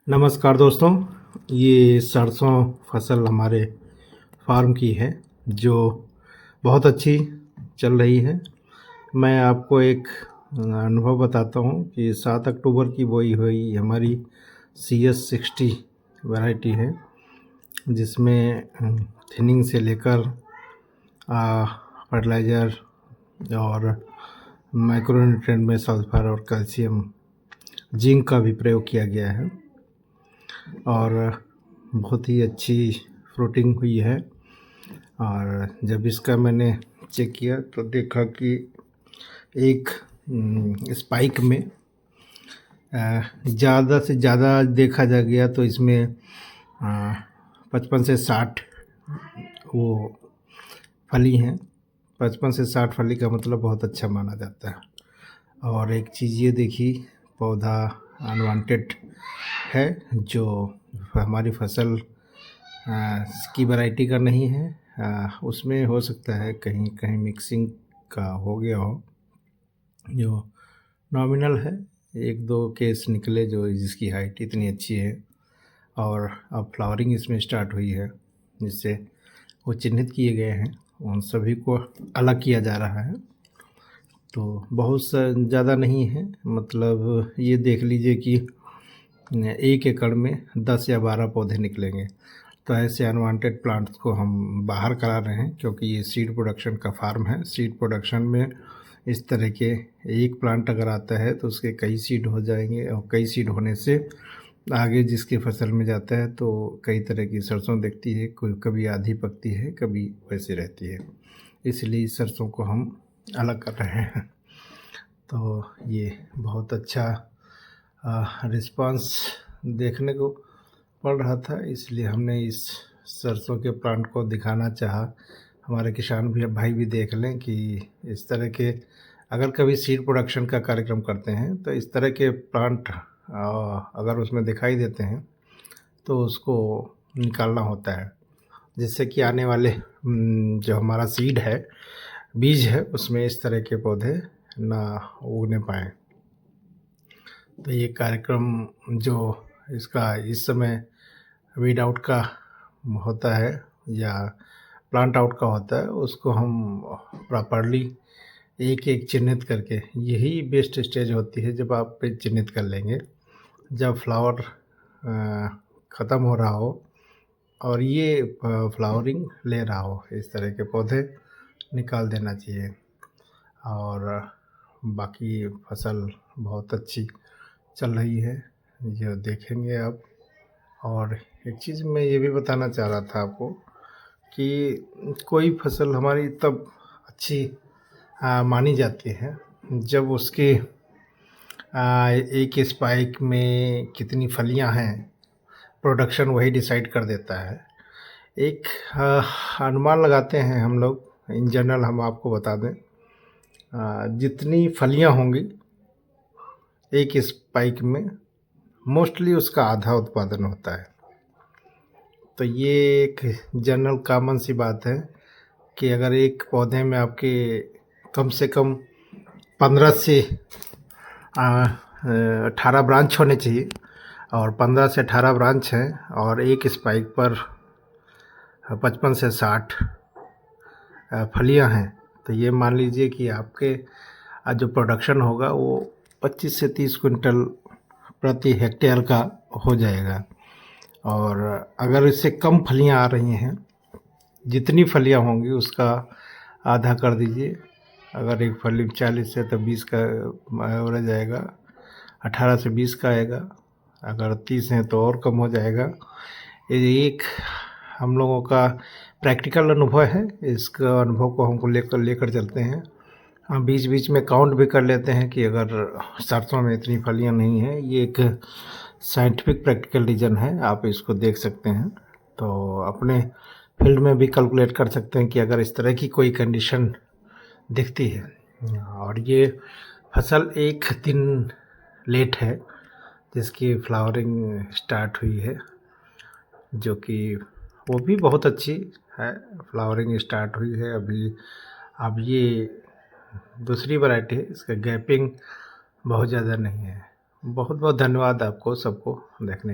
नमस्कार दोस्तों, ये सरसों फसल हमारे फार्म की है जो बहुत अच्छी चल रही है। मैं आपको एक अनुभव बताता हूँ कि 7 अक्टूबर की बोई हुई हमारी CS60 वैरायटी है, जिसमें थिनिंग से लेकर फर्टिलाइज़र और माइक्रोन्यूट्रिएंट में सल्फर और कैल्शियम, जिंक का भी प्रयोग किया गया है और बहुत ही अच्छी फ्रूटिंग हुई है। और जब इसका मैंने चेक किया तो देखा कि एक स्पाइक में ज़्यादा से ज़्यादा देखा जा गया तो इसमें 55 से 60 वो फली हैं। 55 से 60 फली का मतलब बहुत अच्छा माना जाता है। और एक चीज़ ये देखी, पौधा अनवांटेड है जो हमारी फसल की वैरायटी का नहीं है। उसमें हो सकता है कहीं कहीं मिक्सिंग का हो गया हो, जो नॉमिनल है। एक दो केस निकले जो जिसकी हाइट इतनी अच्छी है और अब फ्लावरिंग इसमें स्टार्ट हुई है, जिससे वो चिन्हित किए गए हैं, उन सभी को अलग किया जा रहा है। तो बहुत ज़्यादा नहीं है, मतलब ये देख लीजिए कि 1 एकड़ में 10 या 12 पौधे निकलेंगे। तो ऐसे अनवांटेड प्लांट्स को हम बाहर करा रहे हैं, क्योंकि ये सीड प्रोडक्शन का फार्म है। सीड प्रोडक्शन में इस तरह के एक प्लांट अगर आता है तो उसके कई सीड हो जाएंगे और कई सीड होने से आगे जिसकी फसल में जाता है तो कई तरह की सरसों दिखती है, कोई कभी आधी पकती है, कभी वैसे रहती है। इसलिए सरसों को हम अलग कर रहे हैं। तो ये बहुत अच्छा रिस्पांस देखने को पड़ रहा था, इसलिए हमने इस सरसों के प्लांट को दिखाना चाहा। हमारे किसान भी भाई भी देख लें कि इस तरह के अगर कभी सीड प्रोडक्शन का कार्यक्रम करते हैं तो इस तरह के प्लांट अगर उसमें दिखाई देते हैं तो उसको निकालना होता है, जिससे कि आने वाले जो हमारा सीड है, बीज है, उसमें इस तरह के पौधे ना उगने पाएँ। तो ये कार्यक्रम जो इसका इस समय वीड आउट का होता है या प्लांट आउट का होता है, उसको हम प्रॉपरली एक एक चिन्हित करके, यही बेस्ट स्टेज होती है जब आप चिन्हित कर लेंगे, जब फ्लावर ख़त्म हो रहा हो और ये फ्लावरिंग ले रहा हो, इस तरह के पौधे निकाल देना चाहिए। और बाकी फसल बहुत अच्छी चल रही है, ये देखेंगे आप। और एक चीज़ मैं ये भी बताना चाह रहा था आपको कि कोई फसल हमारी तब अच्छी मानी जाती है जब उसके एक स्पाइक में कितनी फलियां हैं, प्रोडक्शन वही डिसाइड कर देता है। एक अनुमान लगाते हैं हम लोग, इन जनरल हम आपको बता दें, जितनी फलियां होंगी एक स्पाइक में, मोस्टली उसका आधा उत्पादन होता है। तो ये एक जनरल कॉमन सी बात है कि अगर एक पौधे में आपके कम से कम 15 से 18 ब्रांच होने चाहिए, और 15 से 18 ब्रांच हैं और एक स्पाइक पर 55 से 60 फलियां हैं, तो ये मान लीजिए कि आपके जो प्रोडक्शन होगा वो 25 से 30 क्विंटल प्रति हेक्टेयर का हो जाएगा। और अगर इससे कम फलियां आ रही हैं, जितनी फलियां होंगी उसका आधा कर दीजिए। अगर एक फली 40 है तो 20 का एवरेज आएगा, 18 से 20 का आएगा, अगर 30 है तो और कम हो जाएगा। ये एक हम लोगों का प्रैक्टिकल अनुभव है, इसका अनुभव को हमको लेकर चलते हैं। हम बीच बीच में काउंट भी कर लेते हैं कि अगर सरसों में इतनी फलियां नहीं हैं, ये एक साइंटिफिक प्रैक्टिकल रीज़न है, आप इसको देख सकते हैं। तो अपने फील्ड में भी कैलकुलेट कर सकते हैं कि अगर इस तरह की कोई कंडीशन दिखती है। और ये फसल एक दिन लेट है जिसकी फ्लावरिंग स्टार्ट हुई है, जो कि वो भी बहुत अच्छी है, फ्लावरिंग स्टार्ट हुई है अभी। अब ये दूसरी वैरायटी है, इसका गैपिंग बहुत ज़्यादा नहीं है। बहुत बहुत धन्यवाद आपको सबको देखने के